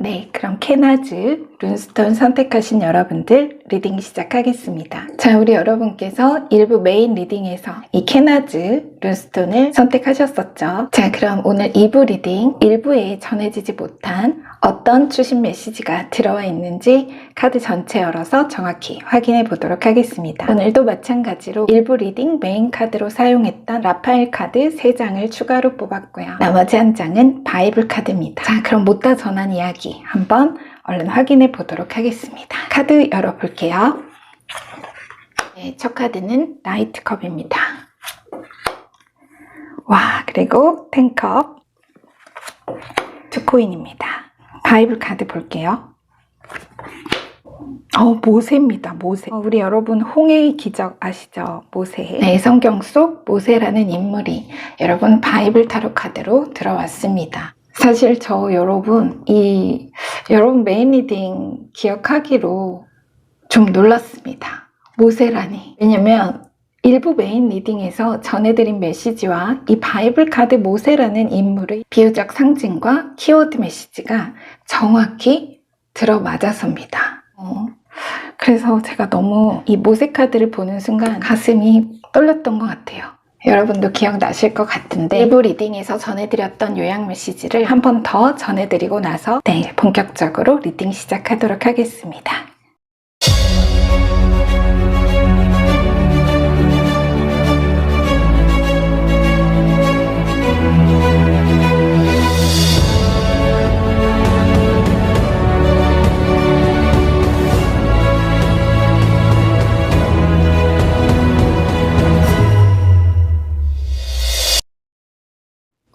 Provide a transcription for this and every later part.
네, 그럼 케나즈 룬스톤 선택하신 여러분들 리딩 시작하겠습니다. 자, 우리 여러분께서 일부 메인 리딩에서 이 케나즈 룬스톤을 선택하셨었죠. 자, 그럼 오늘 2부 리딩 1부에 전해지지 못한 어떤 추신 메시지가 들어와 있는지 카드 전체 열어서 정확히 확인해 보도록 하겠습니다. 오늘도 마찬가지로 1부 리딩 메인 카드로 사용했던 라파엘 카드 3장을 추가로 뽑았고요. 나머지 한 장은 바이블 카드입니다. 자, 그럼 못다 전한 이야기 한번 얼른 확인해 보도록 하겠습니다. 카드 열어볼게요. 네, 첫 카드는 나이트컵입니다. 와, 그리고 10컵, 2코인입니다. 바이블 카드 볼게요. 모세입니다. 모세. 우리 여러분 홍해의 기적 아시죠? 모세. 네, 성경 속 모세라는 인물이 여러분 바이블 타로 카드로 들어왔습니다. 사실 여러분 메인 리딩 기억하기로 좀 놀랐습니다. 모세라니. 왜냐면 일부 메인 리딩에서 전해드린 메시지와 이 바이블 카드 모세라는 인물의 비유적 상징과 키워드 메시지가 정확히 들어맞아서입니다. 그래서 제가 너무 이 모세 카드를 보는 순간 가슴이 떨렸던 것 같아요. 여러분도 기억나실 것 같은데 일부 리딩에서 전해드렸던 요약 메시지를 한 번 더 전해드리고 나서 본격적으로 리딩 시작하도록 하겠습니다.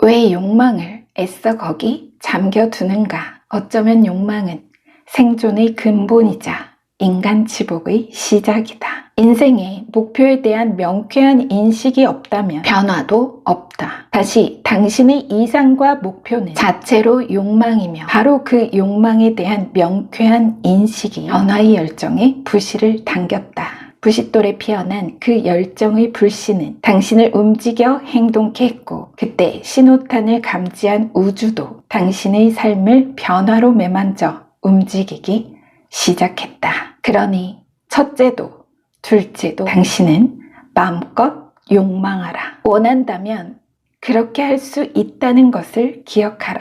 왜 욕망을 애써 거기 잠겨두는가? 어쩌면 욕망은 생존의 근본이자 인간 지복의 시작이다. 인생에 목표에 대한 명쾌한 인식이 없다면 변화도 없다. 다시 당신의 이상과 목표는 자체로 욕망이며 바로 그 욕망에 대한 명쾌한 인식이 변화의 열정에 부실을 당겼다. 부싯돌에 피어난 그 열정의 불씨는 당신을 움직여 행동케 했고 그때 신호탄을 감지한 우주도 당신의 삶을 변화로 매만져 움직이기 시작했다. 그러니 첫째도 둘째도 당신은 마음껏 욕망하라. 원한다면 그렇게 할 수 있다는 것을 기억하라.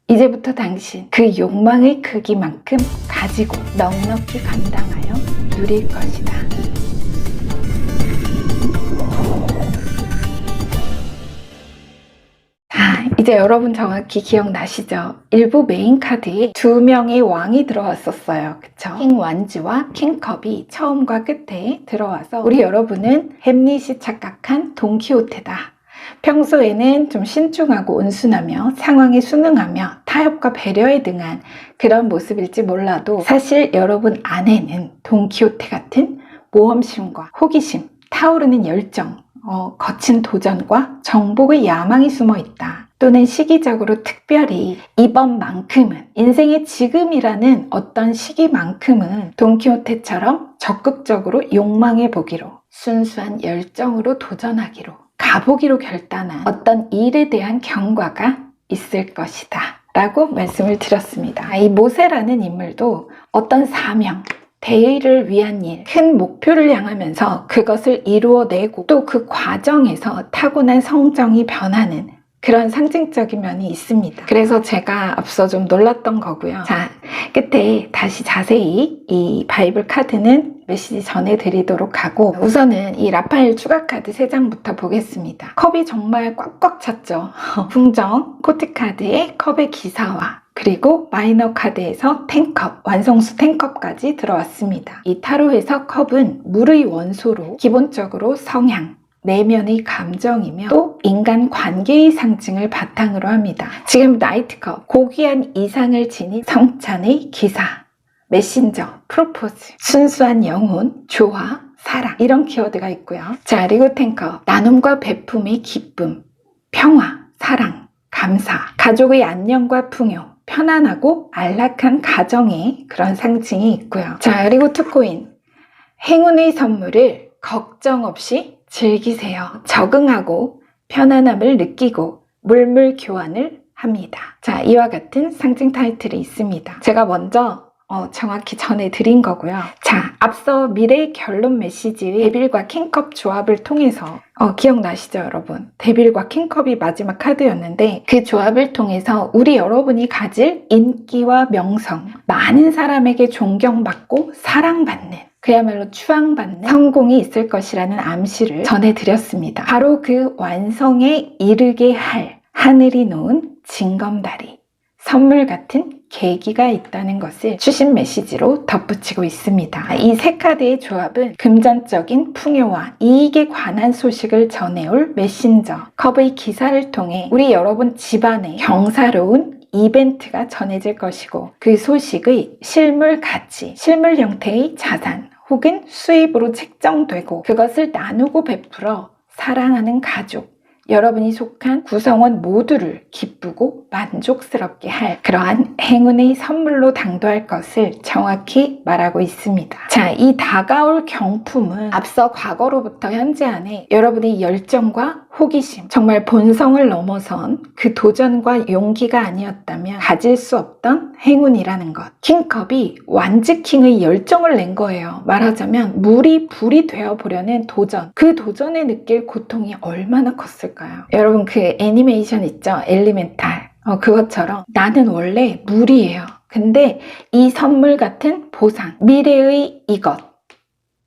이제부터 당신 그 욕망의 크기만큼 가지고 넉넉히 감당하여 누릴 것이다. 이제 여러분 정확히 기억나시죠? 일부 메인 카드에 2명의 왕이 들어왔었어요. 그쵸? 킹 완즈와 킹컵이 처음과 끝에 들어와서 우리 여러분은 햄릿이 착각한 돈키호테다. 평소에는 좀 신중하고 온순하며 상황에 순응하며 타협과 배려에 등한 그런 모습일지 몰라도 사실 여러분 안에는 돈키호테 같은 모험심과 호기심, 타오르는 열정, 거친 도전과 정복의 야망이 숨어 있다. 또는 시기적으로 특별히 이번만큼은 인생의 지금이라는 어떤 시기만큼은 돈키호테처럼 적극적으로 욕망해 보기로 순수한 열정으로 도전하기로 가보기로 결단한 어떤 일에 대한 경과가 있을 것이다 라고 말씀을 드렸습니다. 이 모세라는 인물도 어떤 사명, 대의를 위한 일, 큰 목표를 향하면서 그것을 이루어내고 또 그 과정에서 타고난 성정이 변하는 그런 상징적인 면이 있습니다. 그래서 제가 앞서 좀 놀랐던 거고요. 자, 끝에 다시 자세히 이 바이블 카드는 메시지 전해드리도록 하고 우선은 이 라파엘 추가 카드 3장부터 보겠습니다. 컵이 정말 꽉꽉 찼죠. 풍정, 코트 카드의 컵의 기사와 그리고 마이너 카드에서 10컵, 완성수 10컵까지 들어왔습니다. 이 타로에서 컵은 물의 원소로 기본적으로 성향, 내면의 감정이며 또 인간 관계의 상징을 바탕으로 합니다. 지금 나이트컵, 고귀한 이상을 지닌 성찬의 기사, 메신저, 프로포즈, 순수한 영혼, 조화, 사랑 이런 키워드가 있고요. 자, 그리고 10컵, 나눔과 베품의 기쁨, 평화, 사랑, 감사, 가족의 안녕과 풍요, 편안하고 안락한 가정의 그런 상징이 있고요. 자, 그리고 2코인, 행운의 선물을 걱정 없이 즐기세요. 적응하고 편안함을 느끼고 물물 교환을 합니다. 자, 이와 같은 상징 타이틀이 있습니다. 제가 먼저 정확히 전해드린 거고요. 자, 앞서 미래의 결론 메시지의 데빌과 킹컵 조합을 통해서 기억나시죠, 여러분? 데빌과 킹컵이 마지막 카드였는데 그 조합을 통해서 우리 여러분이 가질 인기와 명성, 많은 사람에게 존경받고 사랑받는, 그야말로 추앙받는 성공이 있을 것이라는 암시를 전해드렸습니다. 바로 그 완성에 이르게 할 하늘이 놓은 징검다리, 선물 같은 계기가 있다는 것을 추신 메시지로 덧붙이고 있습니다. 이 세 카드의 조합은 금전적인 풍요와 이익에 관한 소식을 전해올 메신저, 컵의 기사를 통해 우리 여러분 집안에 경사로운 이벤트가 전해질 것이고 그 소식의 실물 가치, 실물 형태의 자산 혹은 수입으로 책정되고 그것을 나누고 베풀어 사랑하는 가족, 여러분이 속한 구성원 모두를 기쁘고 만족스럽게 할 그러한 행운의 선물로 당도할 것을 정확히 말하고 있습니다. 자, 이 다가올 경품은 앞서 과거로부터 현재 안에 여러분의 열정과 호기심, 정말 본성을 넘어선 그 도전과 용기가 아니었다면 가질 수 없던 행운이라는 것. 킹컵이 완즈킹의 열정을 낸 거예요. 말하자면 물이 불이 되어보려는 도전. 그 도전에 느낄 고통이 얼마나 컸을까요? 여러분 그 애니메이션 있죠? 엘리멘탈. 그것처럼 나는 원래 물이에요. 근데 이 선물 같은 보상, 미래의 이것,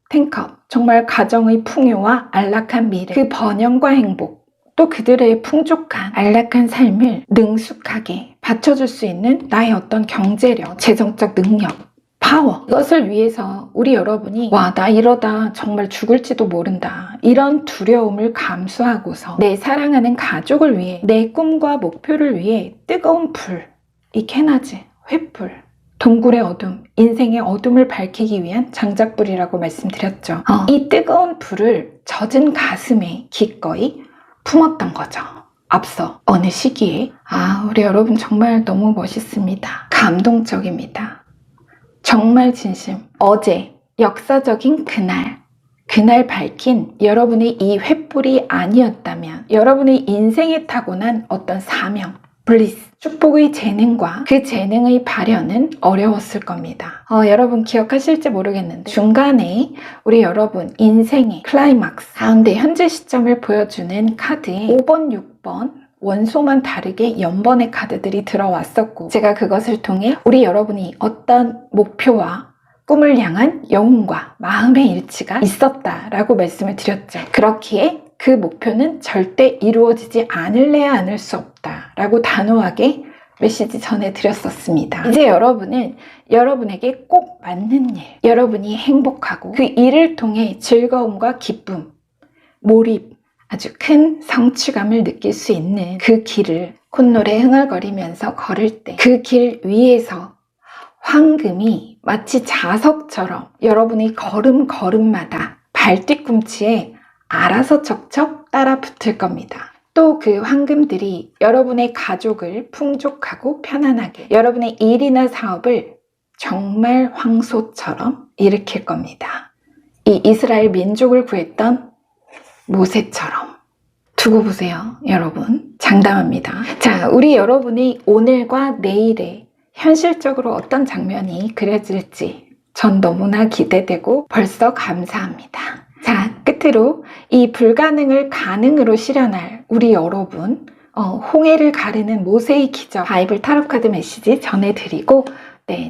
탱컵, 정말 가정의 풍요와 안락한 미래, 그 번영과 행복, 또 그들의 풍족한 안락한 삶을 능숙하게 받쳐줄 수 있는 나의 어떤 경제력, 재정적 능력, 파워, 이것을 위해서 우리 여러분이 와, 나 이러다 정말 죽을지도 모른다, 이런 두려움을 감수하고서 내 사랑하는 가족을 위해, 내 꿈과 목표를 위해 뜨거운 불, 이 캐나즈, 횃불, 동굴의 어둠, 인생의 어둠을 밝히기 위한 장작불이라고 말씀드렸죠. 이 뜨거운 불을 젖은 가슴에 기꺼이 품었던 거죠. 앞서 어느 시기에. 우리 여러분 정말 너무 멋있습니다. 감동적입니다. 정말 진심. 어제 역사적인 그날 밝힌 여러분의 이 횃불이 아니었다면 여러분의 인생에 타고난 어떤 사명, 블리스, 축복의 재능과 그 재능의 발현은 어려웠을 겁니다. 여러분 기억하실지 모르겠는데 중간에 우리 여러분 인생의 클라이막스 가운데 현재 시점을 보여주는 카드에 5번, 6번 원소만 다르게 연번의 카드들이 들어왔었고 제가 그것을 통해 우리 여러분이 어떤 목표와 꿈을 향한 영혼과 마음의 일치가 있었다라고 말씀을 드렸죠. 그렇기에 그 목표는 절대 이루어지지 않을래야 않을 수 없다라고 단호하게 메시지 전해드렸었습니다. 이제 여러분은 여러분에게 꼭 맞는 일, 여러분이 행복하고 그 일을 통해 즐거움과 기쁨, 몰입, 아주 큰 성취감을 느낄 수 있는 그 길을 콧노래 흥얼거리면서 걸을 때 그 길 위에서 황금이 마치 자석처럼 여러분의 걸음마다 발뒤꿈치에 알아서 척척 따라 붙을 겁니다. 또 그 황금들이 여러분의 가족을 풍족하고 편안하게, 여러분의 일이나 사업을 정말 황소처럼 일으킬 겁니다. 이 이스라엘 민족을 구했던 모세처럼. 두고 보세요, 여러분. 장담합니다. 자, 우리 여러분의 오늘과 내일에 현실적으로 어떤 장면이 그려질지 전 너무나 기대되고 벌써 감사합니다. 자, 끝으로 이 불가능을 가능으로 실현할 우리 여러분, 홍해를 가르는 모세의 기적 바이블 타로카드 메시지 전해드리고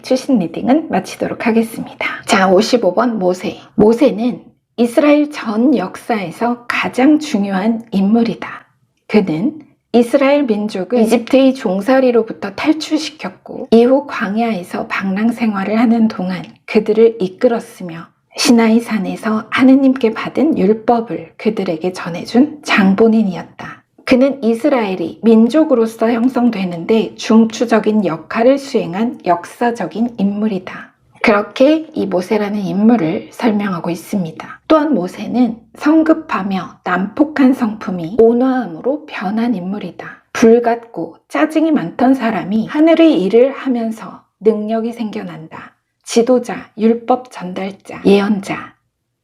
추신 리딩은 마치도록 하겠습니다. 자, 55번 모세. 모세는 이스라엘 전 역사에서 가장 중요한 인물이다. 그는 이스라엘 민족을 이집트의 종살이로부터 탈출시켰고 이후 광야에서 방랑 생활을 하는 동안 그들을 이끌었으며 시나이 산에서 하느님께 받은 율법을 그들에게 전해준 장본인이었다. 그는 이스라엘이 민족으로서 형성되는데 중추적인 역할을 수행한 역사적인 인물이다. 그렇게 이 모세라는 인물을 설명하고 있습니다. 또한 모세는 성급하며 난폭한 성품이 온화함으로 변한 인물이다. 불같고 짜증이 많던 사람이 하늘의 일을 하면서 능력이 생겨난다. 지도자, 율법 전달자, 예언자,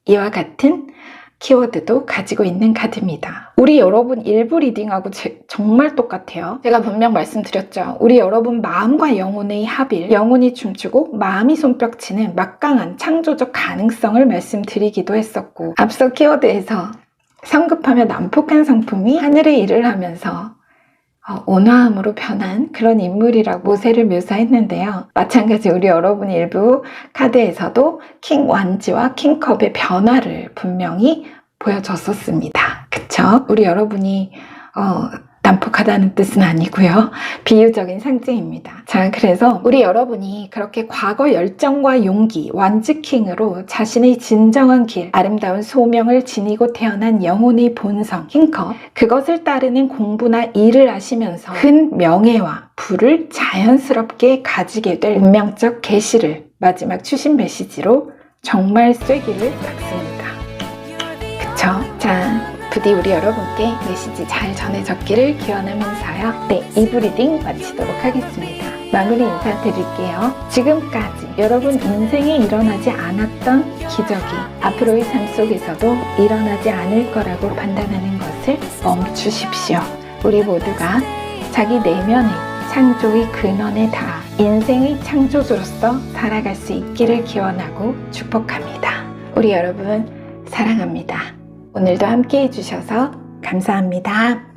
이와 같은 키워드도 가지고 있는 카드입니다. 우리 여러분 일부 리딩하고 정말 똑같아요. 제가 분명 말씀드렸죠. 우리 여러분 마음과 영혼의 합일, 영혼이 춤추고 마음이 손뼉치는 막강한 창조적 가능성을 말씀드리기도 했었고, 앞서 키워드에서 성급하며 난폭한 성품이 하늘의 일을 하면서 온화함으로 변한 그런 인물이라고 모세를 묘사했는데요. 마찬가지 우리 여러분이 일부 카드에서도 킹 완지와 킹컵의 변화를 분명히 보여줬었습니다. 그쵸? 우리 여러분이 난폭하다는 뜻은 아니고요. 비유적인 상징입니다. 자, 그래서 우리 여러분이 그렇게 과거 열정과 용기, 완즈킹으로 자신의 진정한 길, 아름다운 소명을 지니고 태어난 영혼의 본성, 킹컵, 그것을 따르는 공부나 일을 하시면서 큰 명예와 부를 자연스럽게 가지게 될 운명적 계시를 마지막 추신 메시지로 정말 쐐기를 박습니다. 그쵸? 자, 부디 우리 여러분께 메시지 잘 전해졌기를 기원하면서요. 네, 2부 리딩 마치도록 하겠습니다. 마무리 인사드릴게요. 지금까지 여러분 인생에 일어나지 않았던 기적이 앞으로의 삶 속에서도 일어나지 않을 거라고 판단하는 것을 멈추십시오. 우리 모두가 자기 내면의 창조의 근원에 닿아 인생의 창조주로서 살아갈 수 있기를 기원하고 축복합니다. 우리 여러분 사랑합니다. 오늘도 함께 해주셔서 감사합니다.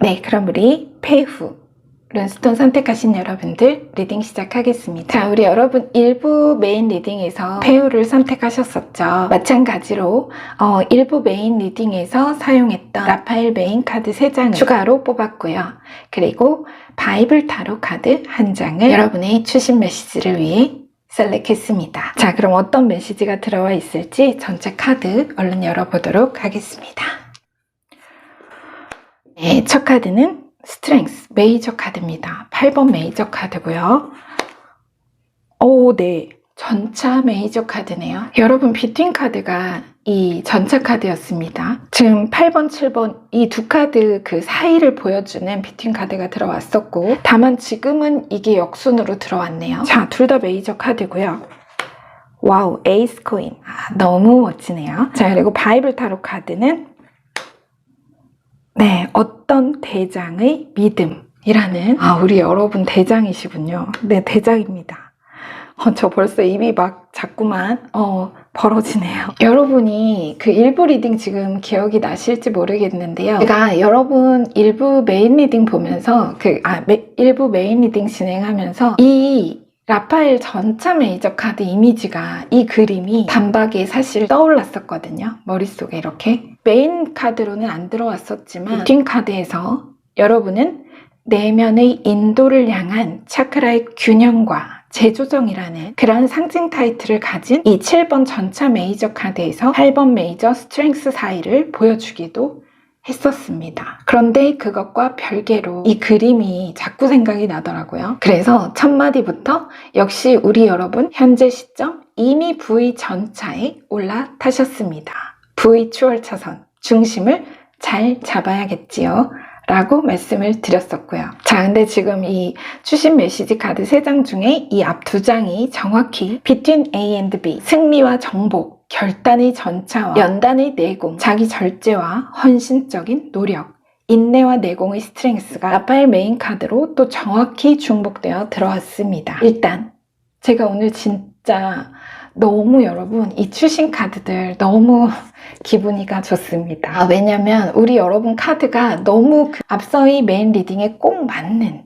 네, 그럼 우리 폐후 룬스톤 선택하신 여러분들 리딩 시작하겠습니다. 자, 우리 여러분 일부 메인 리딩에서 폐후를 선택하셨었죠. 마찬가지로 일부 메인 리딩에서 사용했던 라파엘 메인 카드 3장을 추가로 뽑았고요. 그리고 바이블 타로 카드 1장을 여러분의 추신 메시지를 위해 셀렉했습니다. 자, 그럼 어떤 메시지가 들어와 있을지 전체 카드 얼른 열어보도록 하겠습니다. 네, 첫 카드는 스트렝스 메이저 카드입니다. 8번 메이저 카드고요. 오, 네. 전차 메이저 카드네요. 여러분 비트윈 카드가 이 전차 카드였습니다. 지금 8번, 7번 이 두 카드 그 사이를 보여주는 비트윈 카드가 들어왔었고, 다만 지금은 이게 역순으로 들어왔네요. 자, 둘 다 메이저 카드고요. 와우, 에이스 코인. 너무 멋지네요. 자, 그리고 바이블 타로 카드는 네, 어떤 대장의 믿음이라는 우리 여러분 대장이시군요. 네, 대장입니다. 저 벌써 입이 막 자꾸만 벌어지네요. 여러분이 그 일부 리딩 지금 기억이 나실지 모르겠는데요. 제가 여러분 일부 메인 리딩 보면서 일부 메인 리딩 진행하면서 이 라파엘 전차 메이저 카드 이미지가 이 그림이 단박에 사실 떠올랐었거든요. 머릿속에 이렇게. 메인 카드로는 안 들어왔었지만 비트윈 카드에서 여러분은 내면의 인도를 향한 차크라의 균형과 재조정이라는 그런 상징 타이틀을 가진 이 7번 전차 메이저 카드에서 8번 메이저 스트렝스 사이를 보여주기도 했었습니다. 그런데 그것과 별개로 이 그림이 자꾸 생각이 나더라고요. 그래서 첫 마디부터 역시 우리 여러분 현재 시점 이미 V 전차에 올라타셨습니다. V 추월차선 중심을 잘 잡아야겠지요 라고 말씀을 드렸었고요. 자, 근데 지금 이 추신 메시지 카드 3장 중에 이 앞 2장이 정확히 Between A and B, 승리와 정복, 결단의 전차와 연단의 내공, 자기 절제와 헌신적인 노력, 인내와 내공의 스트렝스가 라파엘 메인 카드로 또 정확히 중복되어 들어왔습니다. 일단 제가 오늘 진짜 너무 여러분 이 추신 카드들 너무 기분이가 좋습니다. 왜냐면 우리 여러분 카드가 너무 앞서의 메인 리딩에 꼭 맞는,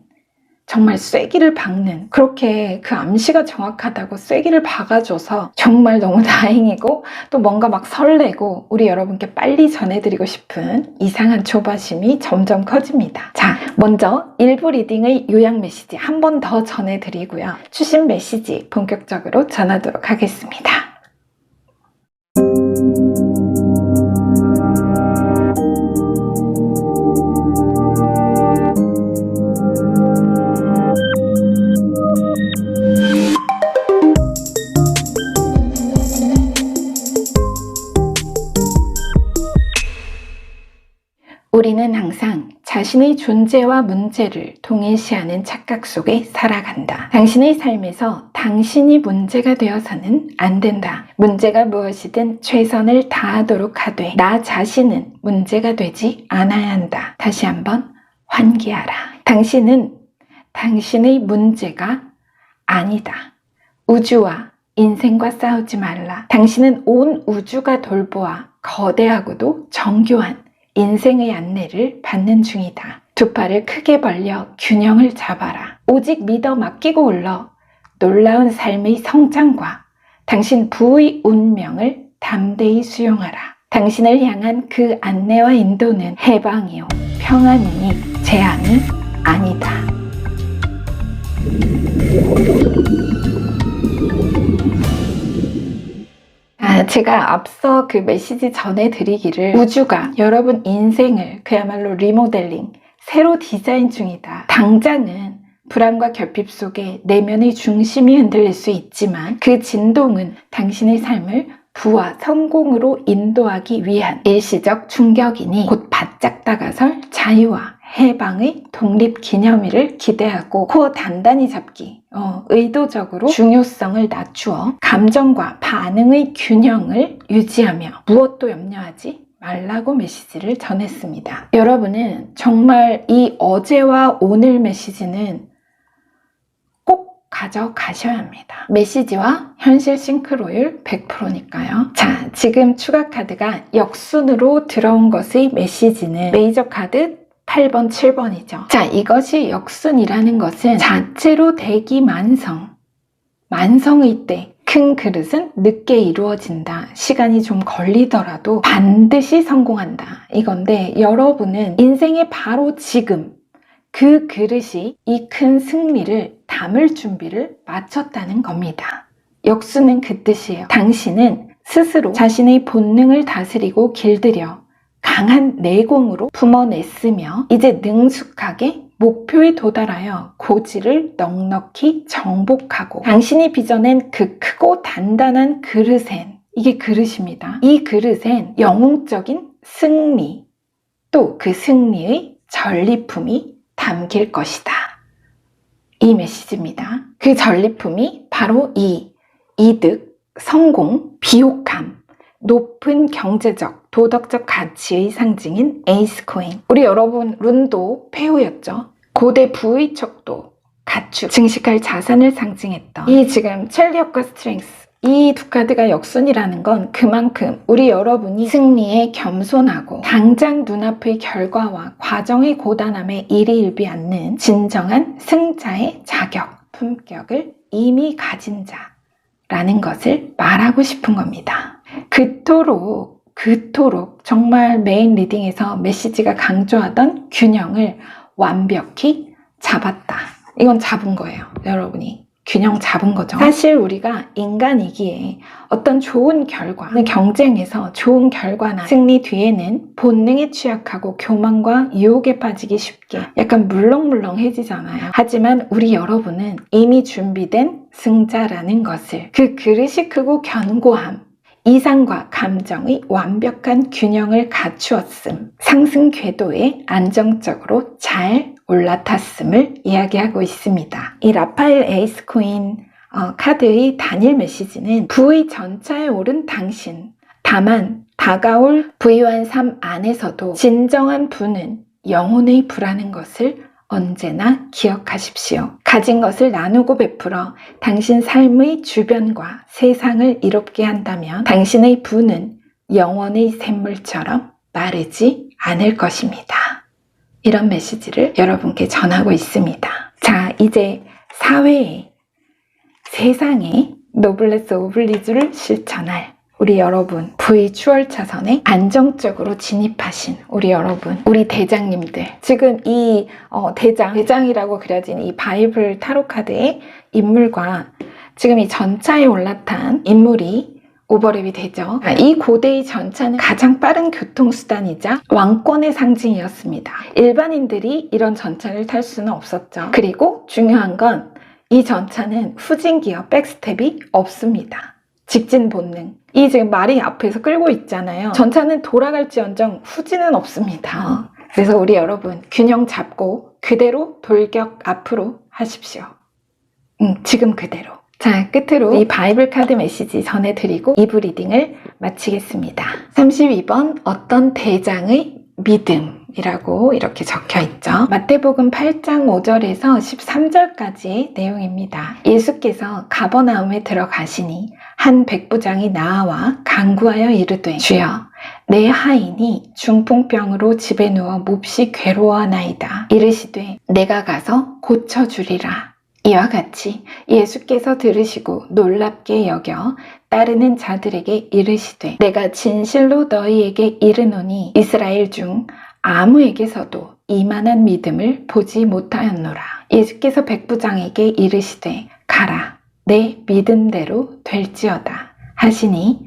정말 쐐기를 박는, 그렇게 그 암시가 정확하다고 쐐기를 박아줘서 정말 너무 다행이고 또 뭔가 막 설레고 우리 여러분께 빨리 전해드리고 싶은 이상한 조바심이 점점 커집니다. 자, 먼저 일부 리딩의 요약 메시지 한 번 더 전해드리고요. 추신 메시지 본격적으로 전하도록 하겠습니다. 우리는 항상 자신의 존재와 문제를 동일시하는 착각 속에 살아간다. 당신의 삶에서 당신이 문제가 되어서는 안 된다. 문제가 무엇이든 최선을 다하도록 하되 나 자신은 문제가 되지 않아야 한다. 다시 한번 환기하라. 당신은 당신의 문제가 아니다. 우주와 인생과 싸우지 말라. 당신은 온 우주가 돌보아 거대하고도 정교한 인생의 안내를 받는 중이다. 두 팔을 크게 벌려 균형을 잡아라. 오직 믿어 맡기고 올러 놀라운 삶의 성장과 당신 부의 운명을 담대히 수용하라. 당신을 향한 그 안내와 인도는 해방이요 평안이니 재앙이 아니다. 제가 앞서 그 메시지 전해드리기를 우주가 여러분 인생을 그야말로 리모델링, 새로 디자인 중이다. 당장은 불안과 결핍 속에 내면의 중심이 흔들릴 수 있지만 그 진동은 당신의 삶을 부와 성공으로 인도하기 위한 일시적 충격이니 곧 바짝 다가설 자유와 해방의 독립기념일을 기대하고 코어 단단히 잡기, 의도적으로 중요성을 낮추어 감정과 반응의 균형을 유지하며 무엇도 염려하지 말라고 메시지를 전했습니다. 여러분은 정말 이 어제와 오늘 메시지는 꼭 가져가셔야 합니다. 메시지와 현실 싱크로율 100%니까요. 자, 지금 추가 카드가 역순으로 들어온 것의 메시지는 메이저 카드 8번, 7번이죠. 자, 이것이 역순이라는 것은 자체로 대기만성, 만성의 때 큰 그릇은 늦게 이루어진다. 시간이 좀 걸리더라도 반드시 성공한다. 이건데 여러분은 인생의 바로 지금 그 그릇이 이 큰 승리를 담을 준비를 마쳤다는 겁니다. 역순은 그 뜻이에요. 당신은 스스로 자신의 본능을 다스리고 길들여 강한 내공으로 품어냈으며 이제 능숙하게 목표에 도달하여 고지를 넉넉히 정복하고 당신이 빚어낸 그 크고 단단한 그릇엔, 이게 그릇입니다. 이 그릇엔 영웅적인 승리, 또 그 승리의 전리품이 담길 것이다. 이 메시지입니다. 그 전리품이 바로 이 이득, 성공, 비옥함, 높은 경제적, 도덕적 가치의 상징인 에이스 코인. 우리 여러분 룬도 폐후였죠. 고대 부의 척도, 가축, 증식할 자산을 상징했던 이 지금 첼리엇과 스트렝스, 이 두 카드가 역순이라는 건 그만큼 우리 여러분이 승리에 겸손하고 당장 눈앞의 결과와 과정의 고단함에 일희일비 않는 진정한 승자의 자격, 품격을 이미 가진 자라는 것을 말하고 싶은 겁니다. 그토록 정말 메인 리딩에서 메시지가 강조하던 균형을 완벽히 잡았다. 이건 잡은 거예요, 여러분이. 균형 잡은 거죠. 사실 우리가 인간이기에 어떤 좋은 결과, 경쟁에서 좋은 결과나 승리 뒤에는 본능에 취약하고 교만과 유혹에 빠지기 쉽게 약간 물렁물렁해지잖아요. 하지만 우리 여러분은 이미 준비된 승자라는 것을, 그 그릇이 크고 견고함, 이상과 감정의 완벽한 균형을 갖추었음, 상승 궤도에 안정적으로 잘 올라탔음을 이야기하고 있습니다. 이 라파엘 에이스 코인 카드의 단일 메시지는 부의 전차에 오른 당신, 다만 다가올 부유한 삶 안에서도 진정한 부는 영혼의 부라는 것을 언제나 기억하십시오. 가진 것을 나누고 베풀어 당신 삶의 주변과 세상을 이롭게 한다면 당신의 부는 영원의 샘물처럼 마르지 않을 것입니다. 이런 메시지를 여러분께 전하고 있습니다. 자, 이제 사회에, 세상에 노블레스 오블리주를 실천할 우리 여러분, 부의 추월차선에 안정적으로 진입하신 우리 여러분, 우리 대장님들, 지금 이 대장이라고 그려진 이 바이블 타로 카드의 인물과 지금 이 전차에 올라탄 인물이 오버랩이 되죠. 이 고대의 전차는 가장 빠른 교통수단이자 왕권의 상징이었습니다. 일반인들이 이런 전차를 탈 수는 없었죠. 그리고 중요한 건 이 전차는 후진기어, 백스텝이 없습니다. 직진 본능. 이 지금 말이 앞에서 끌고 있잖아요. 전차는 돌아갈지언정 후진은 없습니다. 그래서 우리 여러분 균형 잡고 그대로 돌격 앞으로 하십시오. 지금 그대로. 자, 끝으로 이 바이블 카드 메시지 전해드리고 2부 리딩을 마치겠습니다. 32번 어떤 대장의 믿음이라고 이렇게 적혀있죠. 마태복음 8장 5절에서 13절까지의 내용입니다. 예수께서 가버나움에 들어가시니 한 백부장이 나아와 간구하여 이르되 주여 내 하인이 중풍병으로 집에 누워 몹시 괴로워하나이다. 이르시되 내가 가서 고쳐주리라. 이와 같이 예수께서 들으시고 놀랍게 여겨 따르는 자들에게 이르시되 내가 진실로 너희에게 이르노니 이스라엘 중 아무에게서도 이만한 믿음을 보지 못하였노라. 예수께서 백부장에게 이르시되 가라 내 믿음대로 될지어다 하시니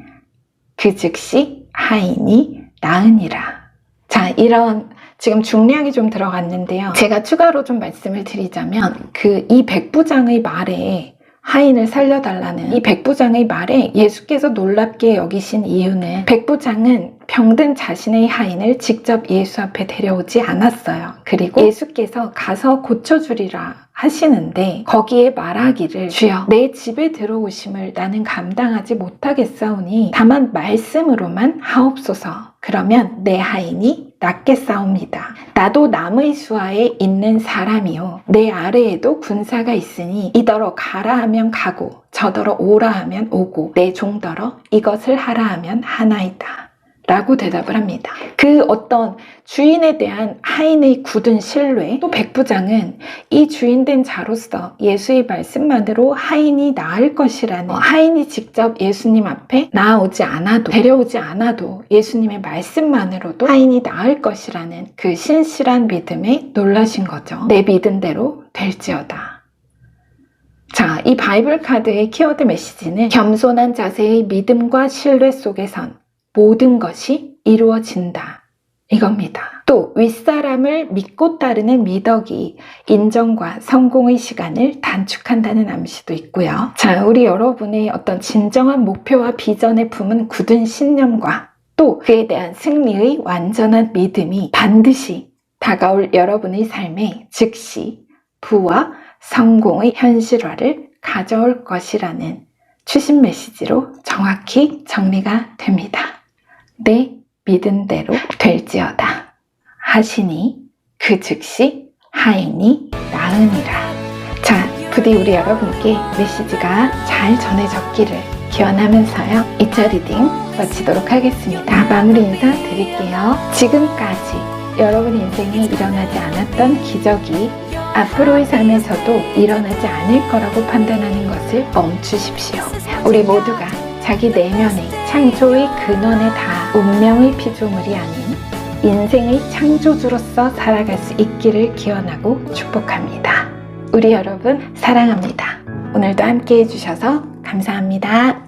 그 즉시 하인이 나으니라. 자, 이런 지금 중략이 좀 들어갔는데요. 제가 추가로 좀 말씀을 드리자면 이 백부장의 말에 하인을 살려달라는 이 백부장의 말에 예수께서 놀랍게 여기신 이유는 백부장은 병든 자신의 하인을 직접 예수 앞에 데려오지 않았어요. 그리고 예수께서 가서 고쳐주리라 하시는데 거기에 말하기를 주여 내 집에 들어오심을 나는 감당하지 못하겠사오니 다만 말씀으로만 하옵소서. 그러면 내 하인이 낫겠사옵니다. 나도 남의 수하에 있는 사람이요 내 아래에도 군사가 있으니 이더러 가라 하면 가고 저더러 오라 하면 오고 내 종더러 이것을 하라 하면 하나이다. 라고 대답을 합니다. 그 어떤 주인에 대한 하인의 굳은 신뢰, 또 백부장은 이 주인된 자로서 예수의 말씀만으로 하인이 나을 것이라는, 하인이 직접 예수님 앞에 나아오지 않아도, 데려오지 않아도 예수님의 말씀만으로도 하인이 나을 것이라는 그 신실한 믿음에 놀라신 거죠. 내 믿음대로 될지어다. 자, 이 바이블 카드의 키워드 메시지는 겸손한 자세의 믿음과 신뢰 속에선 모든 것이 이루어진다. 이겁니다. 또 윗사람을 믿고 따르는 미덕이 인정과 성공의 시간을 단축한다는 암시도 있고요. 자, 우리 여러분의 어떤 진정한 목표와 비전에 품은 굳은 신념과 또 그에 대한 승리의 완전한 믿음이 반드시 다가올 여러분의 삶에 즉시 부와 성공의 현실화를 가져올 것이라는 추신 메시지로 정확히 정리가 됩니다. 내 믿음대로 될지어다 하시니 그 즉시 하인이 나으니라. 자, 부디 우리 여러분께 메시지가 잘 전해졌기를 기원하면서요 2차 리딩 마치도록 하겠습니다. 마무리 인사 드릴게요. 지금까지 여러분 인생에 일어나지 않았던 기적이 앞으로의 삶에서도 일어나지 않을 거라고 판단하는 것을 멈추십시오. 우리 모두가 자기 내면의 창조의 근원에 닿아 운명의 피조물이 아닌 인생의 창조주로서 살아갈 수 있기를 기원하고 축복합니다. 우리 여러분 사랑합니다. 오늘도 함께 해주셔서 감사합니다.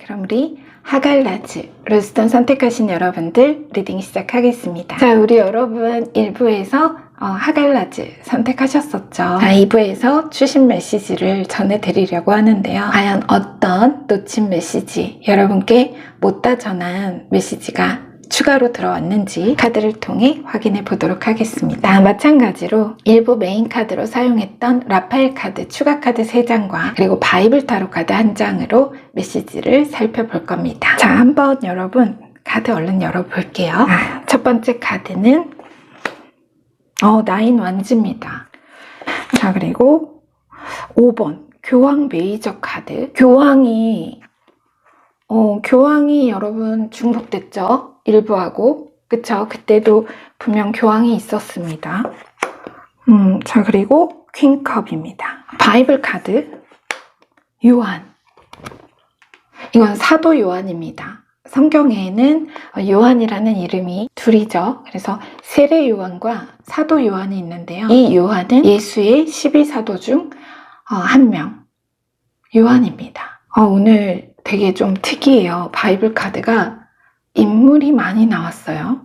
그럼 우리 하갈라즈 로스톤 선택하신 여러분들 리딩 시작하겠습니다. 자, 우리 여러분 1부에서 하갈라즈 선택하셨었죠. 자, 2부에서 주신 메시지를 전해드리려고 하는데요. 과연 어떤 놓친 메시지, 여러분께 못다 전한 메시지가 추가로 들어왔는지 카드를 통해 확인해 보도록 하겠습니다. 마찬가지로 일부 메인 카드로 사용했던 라파엘 카드 추가 카드 3장과 그리고 바이블 타로 카드 1장으로 메시지를 살펴볼 겁니다. 자, 한번 여러분 카드 얼른 열어볼게요. 첫 번째 카드는 나인 완즈입니다. 자, 그리고 5번 교황 메이저 카드. 교황이 여러분 중복됐죠? 일부하고. 그쵸? 그때도 분명 교황이 있었습니다. 자, 그리고 퀸컵입니다. 바이블 카드 요한. 이건 사도 요한입니다. 성경에는 요한이라는 이름이 둘이죠. 그래서 세례 요한과 사도 요한이 있는데요. 이 요한은 예수의 12사도 중 한 명, 요한입니다. 오늘 되게 좀 특이해요. 바이블 카드가 인물이 많이 나왔어요.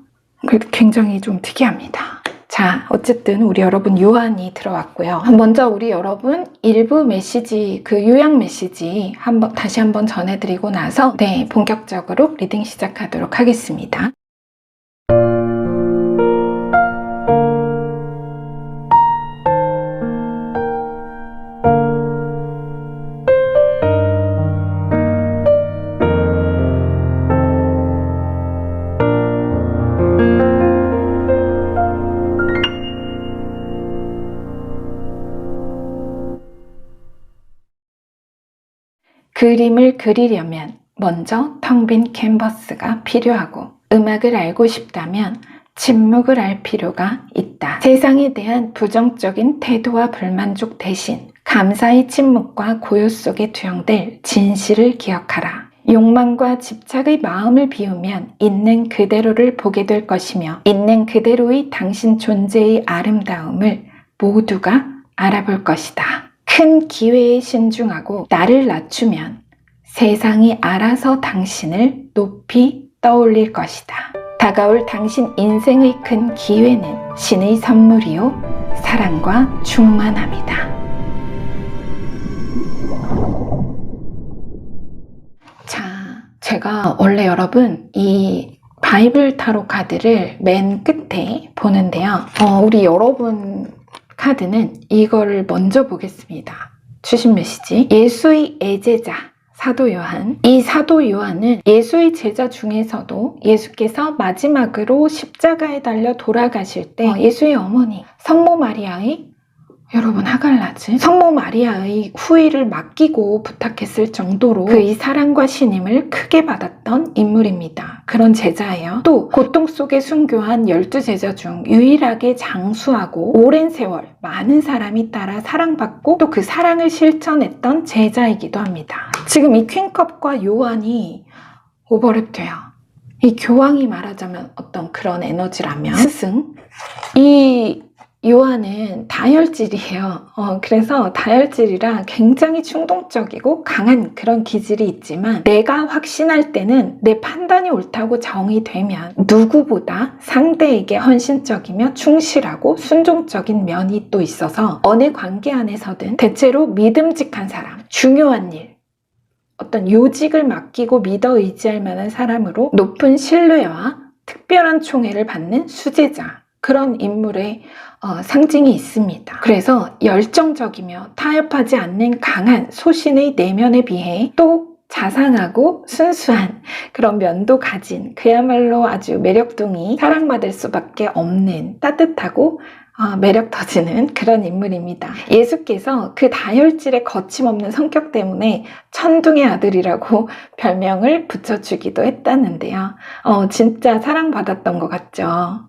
굉장히 좀 특이합니다. 자, 어쨌든 우리 여러분 요한이 들어왔고요. 먼저 우리 여러분 일부 메시지, 그 요약 메시지 다시 한번 전해드리고 나서 본격적으로 리딩 시작하도록 하겠습니다. 그림을 그리려면 먼저 텅 빈 캔버스가 필요하고 음악을 알고 싶다면 침묵을 알 필요가 있다. 세상에 대한 부정적인 태도와 불만족 대신 감사의 침묵과 고요 속에 투영될 진실을 기억하라. 욕망과 집착의 마음을 비우면 있는 그대로를 보게 될 것이며 있는 그대로의 당신 존재의 아름다움을 모두가 알아볼 것이다. 큰 기회에 신중하고 나를 낮추면 세상이 알아서 당신을 높이 떠올릴 것이다. 다가올 당신 인생의 큰 기회는 신의 선물이요 사랑과 충만함이다. 자, 제가 원래 여러분 이 바이블 타로 카드를 맨 끝에 보는데요. 우리 여러분 카드는 이거를 먼저 보겠습니다. 주신 메시지. 예수의 애제자 사도 요한. 이 사도 요한은 예수의 제자 중에서도 예수께서 마지막으로 십자가에 달려 돌아가실 때 예수의 어머니 성모 마리아의 여러분 하갈라즈 성모 마리아의 후위를 맡기고 부탁했을 정도로 그의 사랑과 신임을 크게 받았던 인물입니다. 그런 제자예요. 또 고통 속에 순교한 12제자 중 유일하게 장수하고 오랜 세월 많은 사람이 따라 사랑받고 또 그 사랑을 실천했던 제자이기도 합니다. 지금 이 퀸컵과 요한이 오버랩돼요. 이 교황이 말하자면 어떤 그런 에너지라면 스승, 이 요한은 다혈질이에요. 그래서 다혈질이라 굉장히 충동적이고 강한 그런 기질이 있지만 내가 확신할 때는 내 판단이 옳다고 정의되면 누구보다 상대에게 헌신적이며 충실하고 순종적인 면이 또 있어서 어느 관계 안에서든 대체로 믿음직한 사람, 중요한 일, 어떤 요직을 맡기고 믿어 의지할 만한 사람으로 높은 신뢰와 특별한 총애를 받는 수제자, 그런 인물의 상징이 있습니다. 그래서 열정적이며 타협하지 않는 강한 소신의 내면에 비해 또 자상하고 순수한 그런 면도 가진 그야말로 아주 매력둥이, 사랑받을 수밖에 없는 따뜻하고 매력 터지는 그런 인물입니다. 예수께서 그 다혈질의 거침없는 성격 때문에 천둥의 아들이라고 별명을 붙여주기도 했다는데요. 진짜 사랑받았던 것 같죠.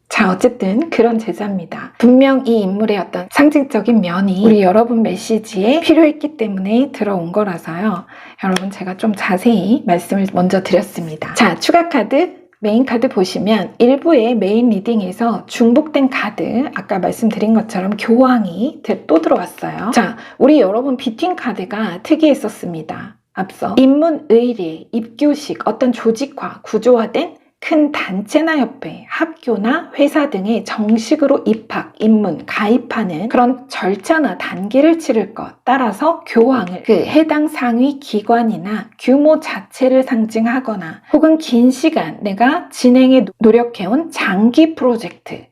자, 어쨌든 그런 제자입니다. 분명 이 인물의 어떤 상징적인 면이 우리 여러분 메시지에 필요했기 때문에 들어온 거라서요. 여러분 제가 좀 자세히 말씀을 먼저 드렸습니다. 자, 추가 카드, 메인 카드 보시면 일부의 메인 리딩에서 중복된 카드, 아까 말씀드린 것처럼 교황이 또 들어왔어요. 자, 우리 여러분 비팅 카드가 특이했었습니다. 앞서 인문, 의례, 입교식, 어떤 조직화, 구조화된 큰 단체나 협회, 학교나 회사 등에 정식으로 입학, 입문, 가입하는 그런 절차나 단계를 치를 것, 따라서 교황을 그 해당 상위 기관이나 규모 자체를 상징하거나 혹은 긴 시간 내가 진행에 노력해온 장기 프로젝트,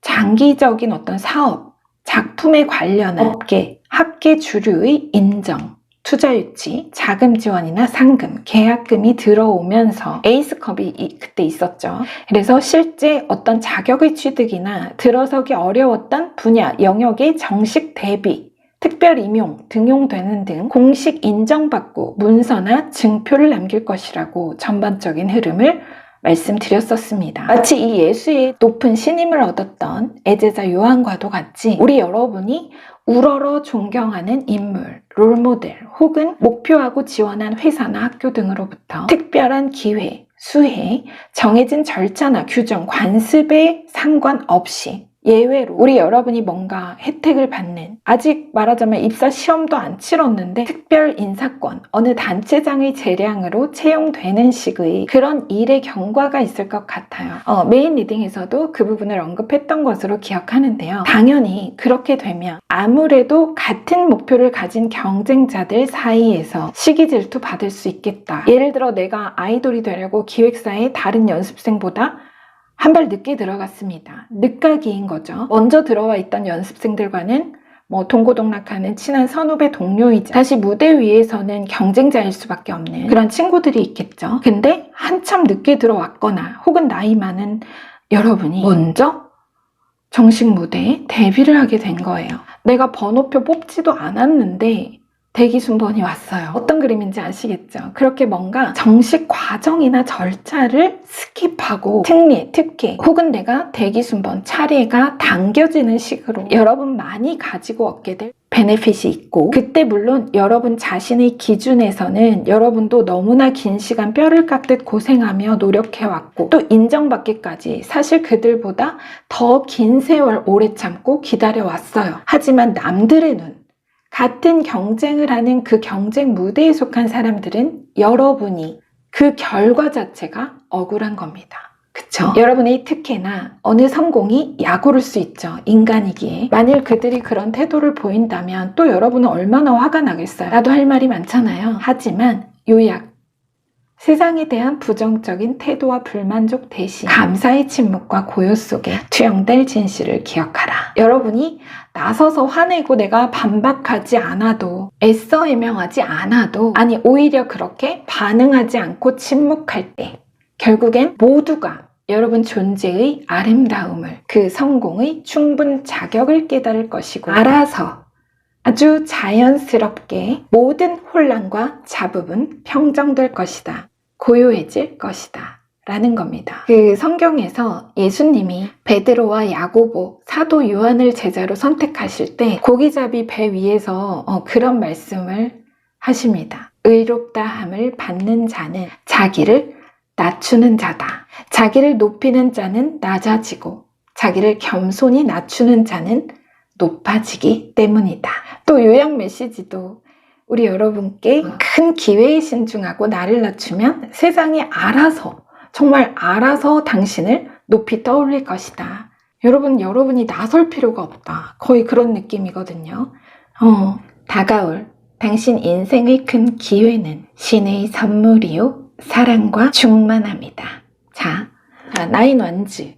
장기적인 어떤 사업, 작품에 관련한 업계, 학계 주류의 인정, 투자 유치, 자금 지원이나 상금, 계약금이 들어오면서 에이스컵이 그때 있었죠. 그래서 실제 어떤 자격의 취득이나 들어서기 어려웠던 분야, 영역의 정식 대비, 특별 임용, 등용되는 등 공식 인정받고 문서나 증표를 남길 것이라고 전반적인 흐름을 말씀드렸었습니다. 마치 이 예수의 높은 신임을 얻었던 애제자 요한과도 같이 우리 여러분이 우러러 존경하는 인물, 롤모델 혹은 목표하고 지원한 회사나 학교 등으로부터 특별한 기회, 수혜, 정해진 절차나 규정, 관습에 상관없이 예외로 우리 여러분이 뭔가 혜택을 받는, 아직 말하자면 입사 시험도 안 치렀는데 특별 인사권, 어느 단체장의 재량으로 채용되는 식의 그런 일의 경과가 있을 것 같아요. 메인 리딩에서도 그 부분을 언급했던 것으로 기억하는데요. 당연히 그렇게 되면 아무래도 같은 목표를 가진 경쟁자들 사이에서 시기 질투 받을 수 있겠다. 예를 들어 내가 아이돌이 되려고 기획사의 다른 연습생보다 한 발 늦게 들어갔습니다. 늦가기인 거죠. 먼저 들어와 있던 연습생들과는 동고동락하는 친한 선후배 동료이자 다시 무대 위에서는 경쟁자일 수밖에 없는 그런 친구들이 있겠죠. 근데 한참 늦게 들어왔거나 혹은 나이 많은 여러분이 먼저 정식 무대에 데뷔를 하게 된 거예요. 내가 번호표 뽑지도 않았는데 대기 순번이 왔어요. 어떤 그림인지 아시겠죠? 그렇게 뭔가 정식 과정이나 절차를 스킵하고 특례, 특혜 혹은 내가 대기 순번, 차례가 당겨지는 식으로 여러분 많이 가지고 얻게 될 베네핏이 있고, 그때 물론 여러분 자신의 기준에서는 여러분도 너무나 긴 시간 뼈를 깎듯 고생하며 노력해왔고 또 인정받기까지 사실 그들보다 더 긴 세월 오래 참고 기다려왔어요. 하지만 남들의 눈, 같은 경쟁을 하는 그 경쟁 무대에 속한 사람들은 여러분이 그 결과 자체가 억울한 겁니다. 그쵸? 여러분의 특혜나 어느 성공이 약오를 수 있죠. 인간이기에. 만일 그들이 그런 태도를 보인다면 또 여러분은 얼마나 화가 나겠어요. 나도 할 말이 많잖아요. 하지만 요약. 세상에 대한 부정적인 태도와 불만족 대신 감사의 침묵과 고요 속에 투영될 진실을 기억하라. 여러분이 나서서 화내고 내가 반박하지 않아도, 애써 해명하지 않아도, 아니 오히려 그렇게 반응하지 않고 침묵할 때 결국엔 모두가 여러분 존재의 아름다움을, 그 성공의 충분 자격을 깨달을 것이고, 알아서 아주 자연스럽게 모든 혼란과 잡음은 평정될 것이다. 고요해질 것이다. 라는 겁니다. 그 성경에서 예수님이 베드로와 야고보, 사도 요한을 제자로 선택하실 때 고기잡이 배 위에서 그런 말씀을 하십니다. 의롭다 함을 받는 자는 자기를 낮추는 자다. 자기를 높이는 자는 낮아지고 자기를 겸손히 낮추는 자는 높아지기 때문이다. 또 요약 메시지도 우리 여러분께 큰 기회에 신중하고 나를 낮추면 세상이 알아서, 정말 알아서 당신을 높이 떠올릴 것이다. 여러분이 나설 필요가 없다. 거의 그런 느낌이거든요. 다가올 당신 인생의 큰 기회는 신의 선물이요 사랑과 충만합니다. 자, 나인 원즈.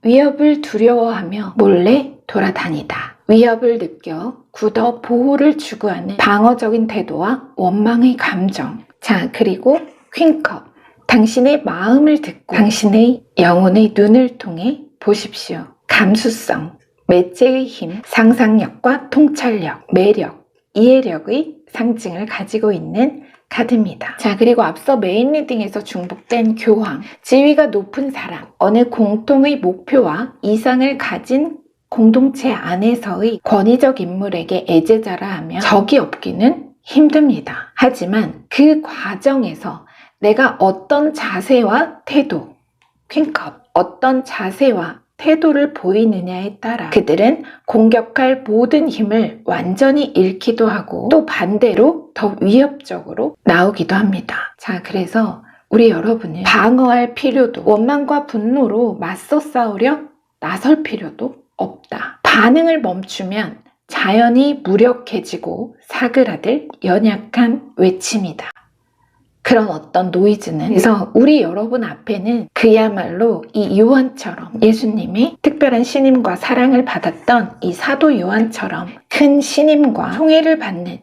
위협을 두려워하며 몰래 돌아다니다. 위협을 느껴 굳어 보호를 추구하는 방어적인 태도와 원망의 감정. 자, 그리고 퀸컵. 당신의 마음을 듣고 당신의 영혼의 눈을 통해 보십시오. 감수성, 매체의 힘, 상상력과 통찰력, 매력, 이해력의 상징을 가지고 있는 카드입니다. 자, 그리고 앞서 메인 리딩에서 중복된 교황, 지위가 높은 사람, 어느 공통의 목표와 이상을 가진 공동체 안에서의 권위적 인물에게 애제자라 하면 적이 없기는 힘듭니다. 하지만 그 과정에서 내가 어떤 자세와 태도, 퀸컵, 어떤 자세와 태도를 보이느냐에 따라 그들은 공격할 모든 힘을 완전히 잃기도 하고 또 반대로 더 위협적으로 나오기도 합니다. 자, 그래서 우리 여러분은 방어할 필요도, 원망과 분노로 맞서 싸우려 나설 필요도 없다. 반응을 멈추면 자연히 무력해지고 사그라들 연약한 외침이다. 그런 어떤 노이즈는, 그래서 우리 여러분 앞에는 그야말로 이 요한처럼 예수님의 특별한 신임과 사랑을 받았던 이 사도 요한처럼 큰 신임과 총애를 받는,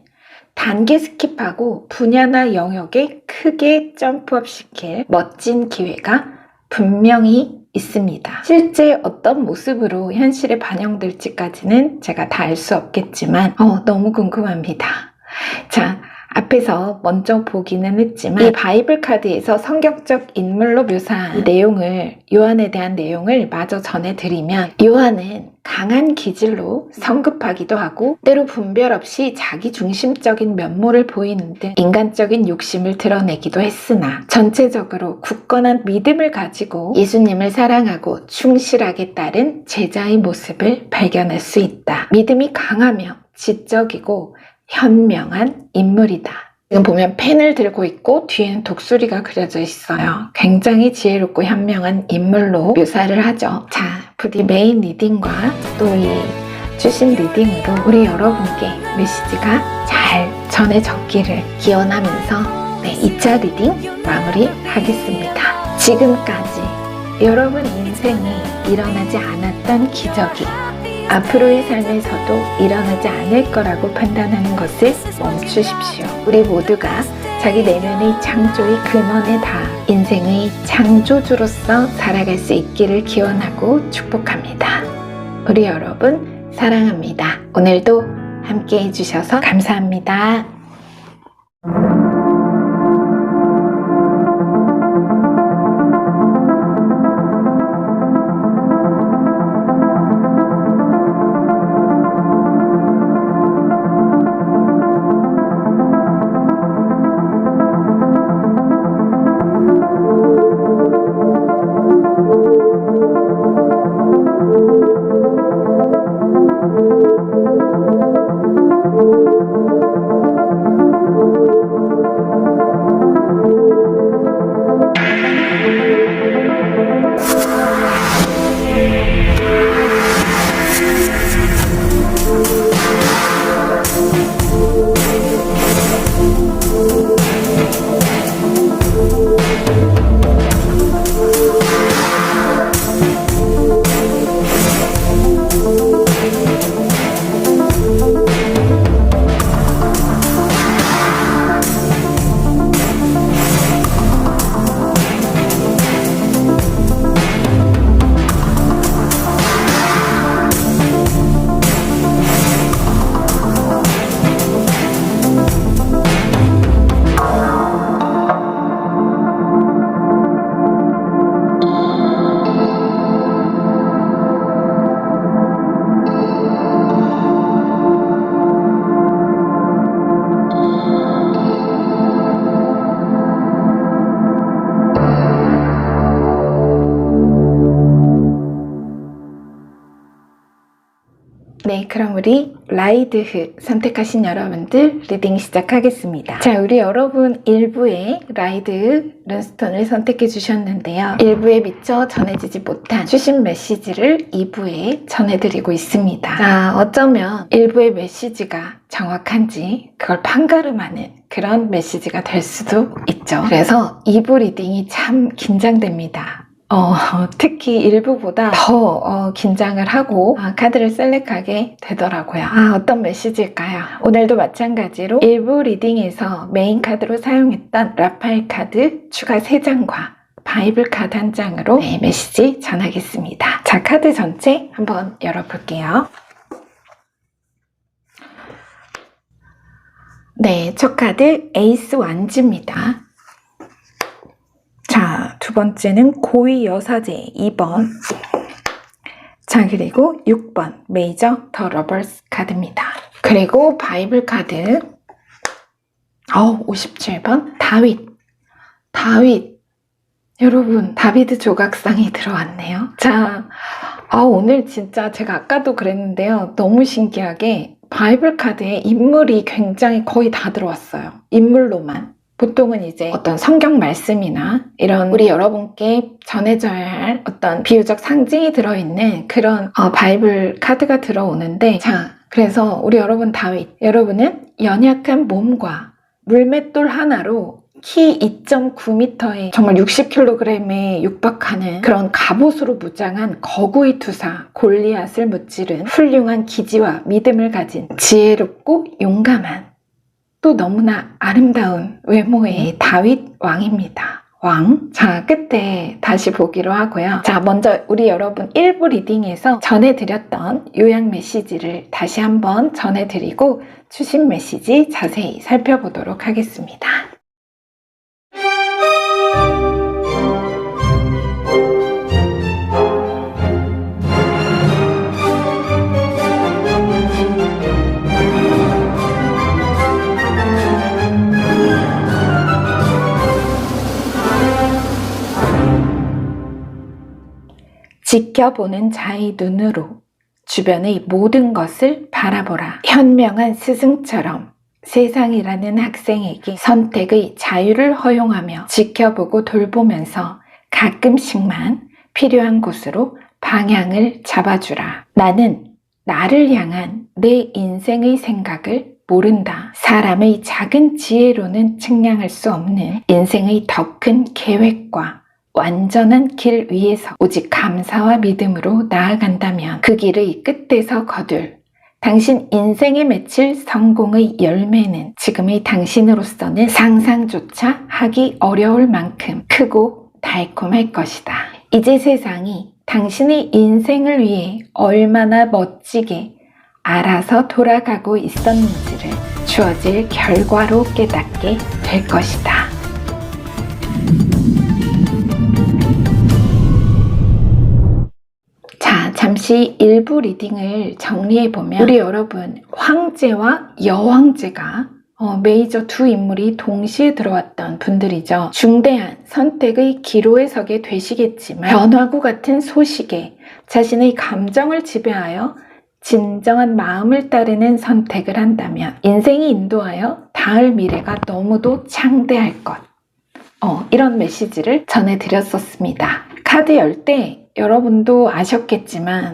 단계 스킵하고 분야나 영역에 크게 점프업 시킬 멋진 기회가 분명히 있습니다. 실제 어떤 모습으로 현실에 반영될지까지는 제가 다 알 수 없겠지만 너무 궁금합니다. 자, 앞에서 먼저 보기는 했지만 이 바이블 카드에서 성경적 인물로 묘사한 내용을, 요한에 대한 내용을 마저 전해드리면, 요한은 강한 기질로 성급하기도 하고 때로 분별 없이 자기중심적인 면모를 보이는 등 인간적인 욕심을 드러내기도 했으나 전체적으로 굳건한 믿음을 가지고 예수님을 사랑하고 충실하게 따른 제자의 모습을 발견할 수 있다. 믿음이 강하며 지적이고 현명한 인물이다. 지금 보면 펜을 들고 있고 뒤에는 독수리가 그려져 있어요. 굉장히 지혜롭고 현명한 인물로 묘사를 하죠. 자, 부디 메인 리딩과 또 이 주신 리딩으로 우리 여러분께 메시지가 잘 전해졌기를 기원하면서 2차 리딩 마무리하겠습니다. 지금까지 여러분 인생에 일어나지 않았던 기적이 앞으로의 삶에서도 일어나지 않을 거라고 판단하는 것을 멈추십시오. 우리 모두가 자기 내면의 창조의 근원에 닿아 인생의 창조주로서 살아갈 수 있기를 기원하고 축복합니다. 우리 여러분 사랑합니다. 오늘도 함께 해주셔서 감사합니다. 네, 그럼 우리 라이드흐 선택하신 여러분들 리딩 시작하겠습니다. 자, 우리 여러분 1부에 라이드흐 룬스톤을 선택해 주셨는데요. 1부에 미처 전해지지 못한 주신 메시지를 2부에 전해드리고 있습니다. 자, 어쩌면 1부의 메시지가 정확한지 그걸 판가름하는 그런 메시지가 될 수도 있죠. 그래서 2부 리딩이 참 긴장됩니다. 특히 1부보다 더 긴장을 하고 카드를 셀렉하게 되더라고요. 어떤 메시지일까요? 오늘도 마찬가지로 1부 리딩에서 메인 카드로 사용했던 라파엘 카드 추가 3장과 바이블 카드 1장으로 메시지 전하겠습니다. 자, 카드 전체 한번 열어볼게요. 네, 첫 카드 에이스 완즈입니다. 자, 두 번째는 고위 여사제 2번. 자, 그리고 6번 메이저 더 러버스 카드입니다. 그리고 바이블 카드 57번 다윗. 여러분, 다비드 조각상이 들어왔네요. 자, 오늘 진짜 제가 아까도 그랬는데요. 너무 신기하게 바이블 카드에 인물이 굉장히 거의 다 들어왔어요. 인물로만. 보통은 이제 어떤 성경 말씀이나 이런 우리 여러분께 전해져야 할 어떤 비유적 상징이 들어있는 그런 바이블 카드가 들어오는데, 자, 그래서 우리 여러분 다윗, 여러분은 연약한 몸과 물맷돌 하나로 키 2.9m에 정말 60kg에 육박하는 그런 갑옷으로 무장한 거구의 투사 골리앗을 무찌른 훌륭한 기지와 믿음을 가진 지혜롭고 용감한 또 너무나 아름다운 외모의 다윗 왕입니다. 왕. 자, 끝에 다시 보기로 하고요. 자, 먼저 우리 여러분 1부 리딩에서 전해드렸던 요약 메시지를 다시 한번 전해드리고 주신 메시지 자세히 살펴보도록 하겠습니다. 지켜보는 자의 눈으로 주변의 모든 것을 바라보라. 현명한 스승처럼 세상이라는 학생에게 선택의 자유를 허용하며 지켜보고 돌보면서 가끔씩만 필요한 곳으로 방향을 잡아주라. 나는 나를 향한 내 인생의 생각을 모른다. 사람의 작은 지혜로는 측량할 수 없는 인생의 더 큰 계획과 완전한 길 위에서 오직 감사와 믿음으로 나아간다면 그 길의 끝에서 거둘 당신 인생에 맺힐 성공의 열매는 지금의 당신으로서는 상상조차 하기 어려울 만큼 크고 달콤할 것이다. 이제 세상이 당신의 인생을 위해 얼마나 멋지게 알아서 돌아가고 있었는지를 주어질 결과로 깨닫게 될 것이다. 자, 잠시 일부 리딩을 정리해보면 우리 여러분 황제와 여왕제가 메이저 두 인물이 동시에 들어왔던 분들이죠. 중대한 선택의 기로에 서게 되시겠지만 변화구 같은 소식에 자신의 감정을 지배하여 진정한 마음을 따르는 선택을 한다면 인생이 인도하여 닿을 미래가 너무도 창대할 것. 이런 메시지를 전해드렸었습니다. 카드 열 때 여러분도 아셨겠지만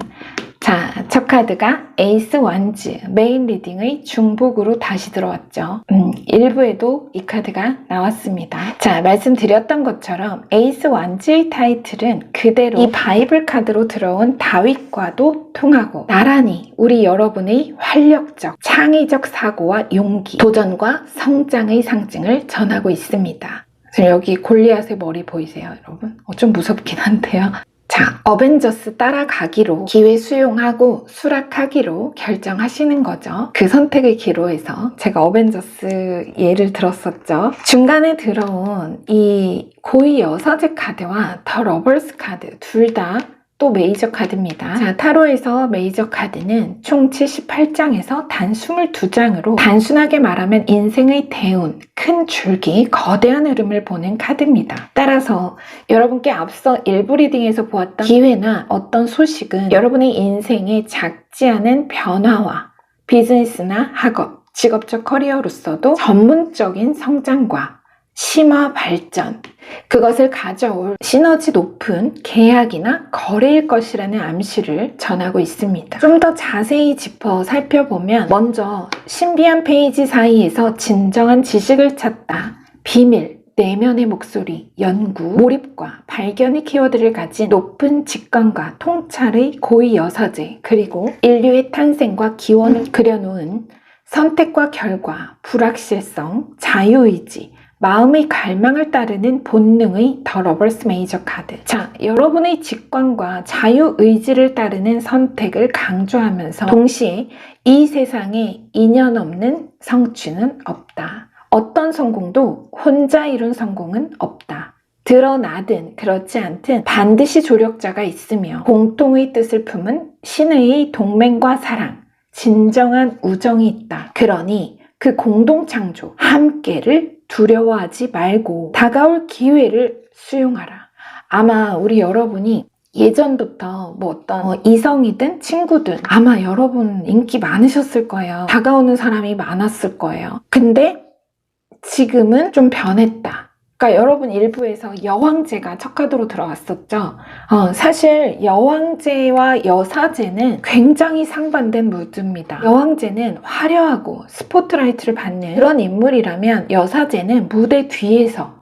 자, 첫 카드가 에이스 완즈 메인 리딩의 중복으로 다시 들어왔죠. 1부에도 이 카드가 나왔습니다. 자, 말씀드렸던 것처럼 에이스 완즈의 타이틀은 그대로 이 바이블 카드로 들어온 다윗과도 통하고 나란히 우리 여러분의 활력적, 창의적 사고와 용기, 도전과 성장의 상징을 전하고 있습니다. 여기 골리앗의 머리 보이세요, 여러분? 좀 무섭긴 한데요. 자, 어벤져스 따라가기로 기회 수용하고 수락하기로 결정하시는 거죠. 그 선택의 기로에서 제가 어벤져스 예를 들었었죠. 중간에 들어온 이 고위 여사제 카드와 더 러버스 카드 둘 다 또 메이저 카드입니다. 자, 타로에서 메이저 카드는 총 78장에서 단 22장으로 단순하게 말하면 인생의 대운, 큰 줄기, 거대한 흐름을 보는 카드입니다. 따라서 여러분께 앞서 일부 리딩에서 보았던 기회나 어떤 소식은 여러분의 인생에 작지 않은 변화와 비즈니스나 학업, 직업적 커리어로서도 전문적인 성장과 심화 발전, 그것을 가져올 시너지 높은 계약이나 거래일 것이라는 암시를 전하고 있습니다. 좀 더 자세히 짚어 살펴보면 먼저 신비한 페이지 사이에서 진정한 지식을 찾다, 비밀, 내면의 목소리, 연구, 몰입과 발견의 키워드를 가진 높은 직관과 통찰의 고위 여사제, 그리고 인류의 탄생과 기원을 그려놓은 선택과 결과, 불확실성, 자유의지, 마음의 갈망을 따르는 본능의 더 러버스 메이저 카드. 자, 여러분의 직관과 자유의지를 따르는 선택을 강조하면서 동시에 이 세상에 인연 없는 성취는 없다. 어떤 성공도 혼자 이룬 성공은 없다. 드러나든 그렇지 않든 반드시 조력자가 있으며 공통의 뜻을 품은 신의 동맹과 사랑, 진정한 우정이 있다. 그러니 그 공동창조, 함께를 두려워하지 말고 다가올 기회를 수용하라. 아마 우리 여러분이 예전부터 뭐 어떤 이성이든 친구든 아마 여러분 인기 많으셨을 거예요. 다가오는 사람이 많았을 거예요. 근데 지금은 좀 변했다. 그러니까 여러분 일부에서 여왕제가 첫 카드로 들어왔었죠. 사실 여왕제와 여사제는 굉장히 상반된 무드입니다. 여왕제는 화려하고 스포트라이트를 받는 그런 인물이라면 여사제는 무대 뒤에서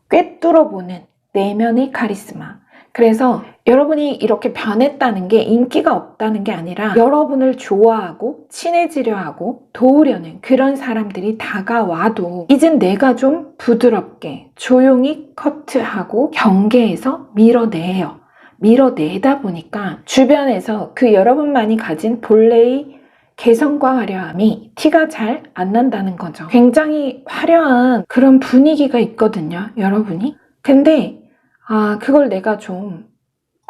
꿰뚫어보는 내면의 카리스마. 그래서 여러분이 이렇게 변했다는 게 인기가 없다는 게 아니라 여러분을 좋아하고 친해지려 하고 도우려는 그런 사람들이 다가와도 이젠 내가 좀 부드럽게 조용히 커트하고 경계에서 밀어내요. 밀어내다 보니까 주변에서 그 여러분만이 가진 본래의 개성과 화려함이 티가 잘 안 난다는 거죠. 굉장히 화려한 그런 분위기가 있거든요, 여러분이. 근데 그걸 내가 좀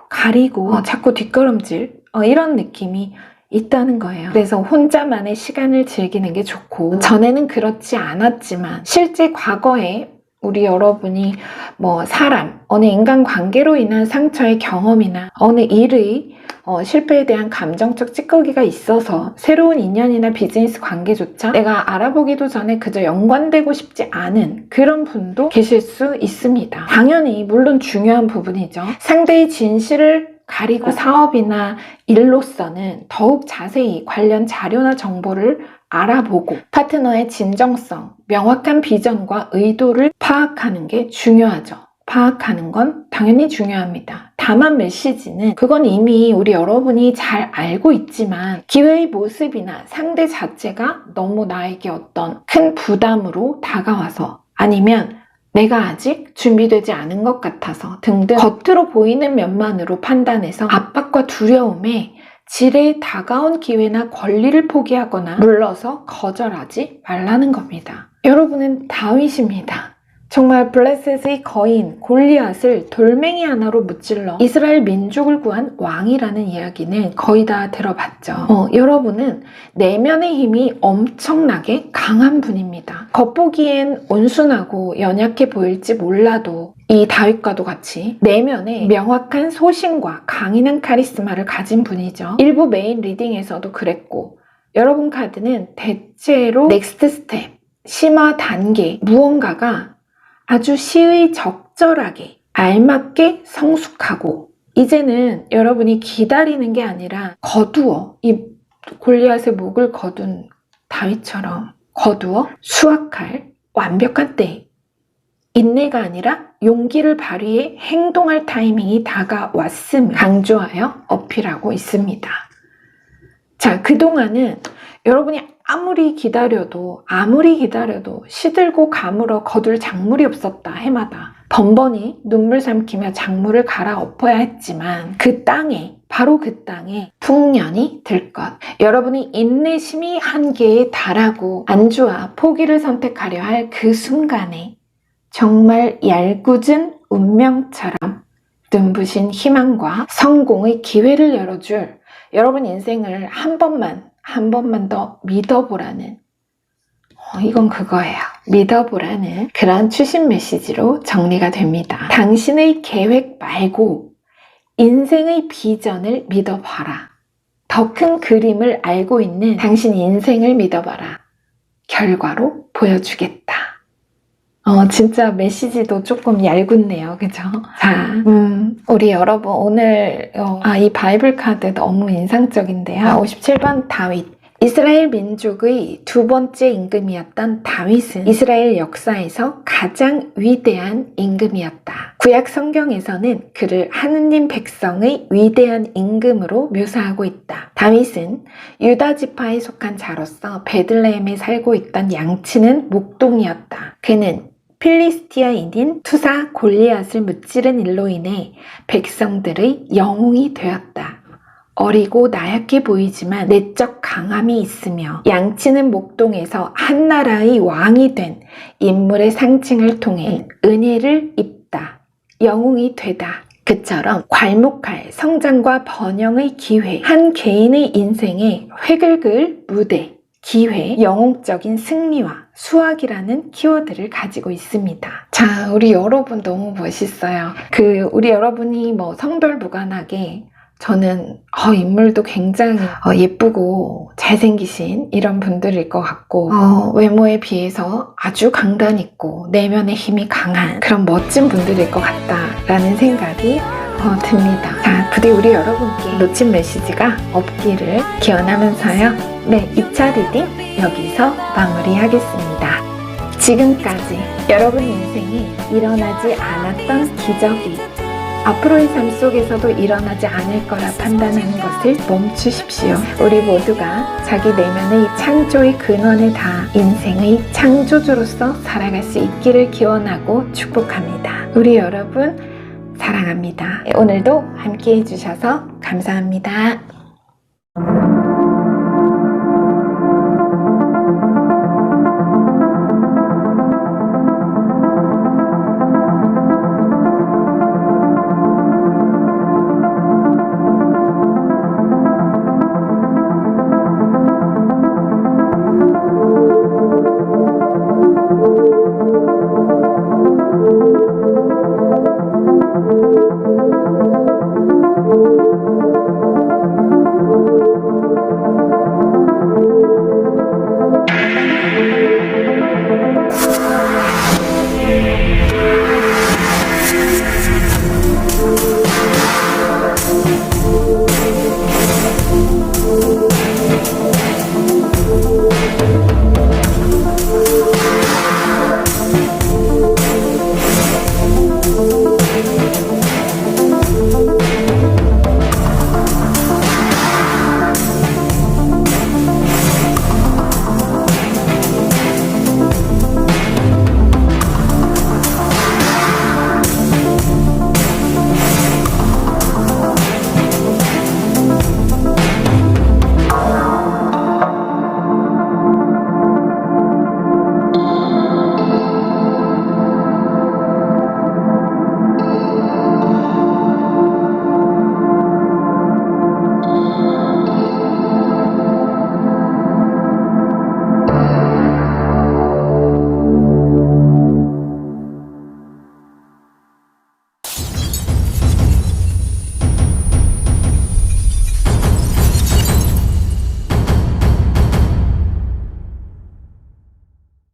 가리고 자꾸 뒷걸음질 이런 느낌이 있다는 거예요. 그래서 혼자만의 시간을 즐기는 게 좋고, 전에는 그렇지 않았지만 실제 과거에 우리 여러분이 뭐 사람, 어느 인간관계로 인한 상처의 경험이나 어느 일의 실패에 대한 감정적 찌꺼기가 있어서 새로운 인연이나 비즈니스 관계조차 내가 알아보기도 전에 그저 연관되고 싶지 않은 그런 분도 계실 수 있습니다. 당연히 물론 중요한 부분이죠. 상대의 진실을 가리고 사업이나 일로서는 더욱 자세히 관련 자료나 정보를 알아보고 파트너의 진정성, 명확한 비전과 의도를 파악하는 게 중요하죠. 파악하는 건 당연히 중요합니다. 다만 메시지는 그건 이미 우리 여러분이 잘 알고 있지만 기회의 모습이나 상대 자체가 너무 나에게 어떤 큰 부담으로 다가와서 아니면 내가 아직 준비되지 않은 것 같아서 등등 겉으로 보이는 면만으로 판단해서 압박과 두려움에 지레 다가온 기회나 권리를 포기하거나 물러서 거절하지 말라는 겁니다. 여러분은 다윗입니다. 정말 블레셋의 거인 골리앗을 돌멩이 하나로 무찔러 이스라엘 민족을 구한 왕이라는 이야기는 거의 다 들어봤죠. 여러분은 내면의 힘이 엄청나게 강한 분입니다. 겉보기엔 온순하고 연약해 보일지 몰라도 이 다윗과도 같이 내면에 명확한 소신과 강인한 카리스마를 가진 분이죠. 일부 메인 리딩에서도 그랬고, 여러분 카드는 대체로 넥스트 스텝, 심화 단계, 무언가가 아주 시의 적절하게 알맞게 성숙하고 이제는 여러분이 기다리는 게 아니라 거두어, 이 골리앗의 목을 거둔 다윗처럼 거두어 수확할 완벽한 때, 인내가 아니라 용기를 발휘해 행동할 타이밍이 다가왔음을 강조하여 어필하고 있습니다. 자, 그동안은 여러분이 아무리 기다려도 시들고 가물어 거둘 작물이 없었다 해마다 번번이 눈물 삼키며 작물을 갈아엎어야 했지만 그 땅에, 바로 그 땅에 풍년이 들 것. 여러분이 인내심이 한계에 달하고 안주와 포기를 선택하려 할 그 순간에 정말 얄궂은 운명처럼 눈부신 희망과 성공의 기회를 열어줄 여러분 인생을 한 번만 더 믿어보라는 이건 그거예요. 믿어보라는 그런 추신 메시지로 정리가 됩니다. 당신의 계획 말고 인생의 비전을 믿어봐라. 더 큰 그림을 알고 있는 당신 인생을 믿어봐라. 결과로 보여주겠다. 진짜 메시지도 조금 얇군네요. 그죠? 자, 우리 여러분 오늘 이 바이블 카드 너무 인상적인데요. 57번 다윗. 이스라엘 민족의 두 번째 임금이었던 다윗은 이스라엘 역사에서 가장 위대한 임금이었다. 구약 성경에서는 그를 하느님 백성의 위대한 임금으로 묘사하고 있다. 다윗은 유다 지파에 속한 자로서 베들레헴에 살고 있던 양치는 목동이었다. 그는 필리스티아인인 투사 골리앗을 무찌른 일로 인해 백성들의 영웅이 되었다. 어리고 나약해 보이지만 내적 강함이 있으며 양치는 목동에서 한 나라의 왕이 된 인물의 상징을 통해 은혜를 입다, 영웅이 되다. 그처럼 괄목할 성장과 번영의 기회, 한 개인의 인생에 획을 그을 무대, 기회, 영웅적인 승리와 수확이라는 키워드를 가지고 있습니다. 자, 우리 여러분 너무 멋있어요. 우리 여러분이 성별 무관하게 저는 인물도 굉장히 예쁘고 잘생기신 이런 분들일 것 같고 외모에 비해서 아주 강단 있고 내면의 힘이 강한 그런 멋진 분들일 것 같다라는 생각이 듭니다. 자, 부디 우리 여러분께 놓친 메시지가 없기를 기원하면서요. 네, 2차 리딩 여기서 마무리하겠습니다. 지금까지 여러분 인생에 일어나지 않았던 기적이 앞으로의 삶 속에서도 일어나지 않을 거라 판단하는 것을 멈추십시오. 우리 모두가 자기 내면의 창조의 근원에 닿아 인생의 창조주로서 살아갈 수 있기를 기원하고 축복합니다. 우리 여러분 사랑합니다. 오늘도 함께 해주셔서 감사합니다.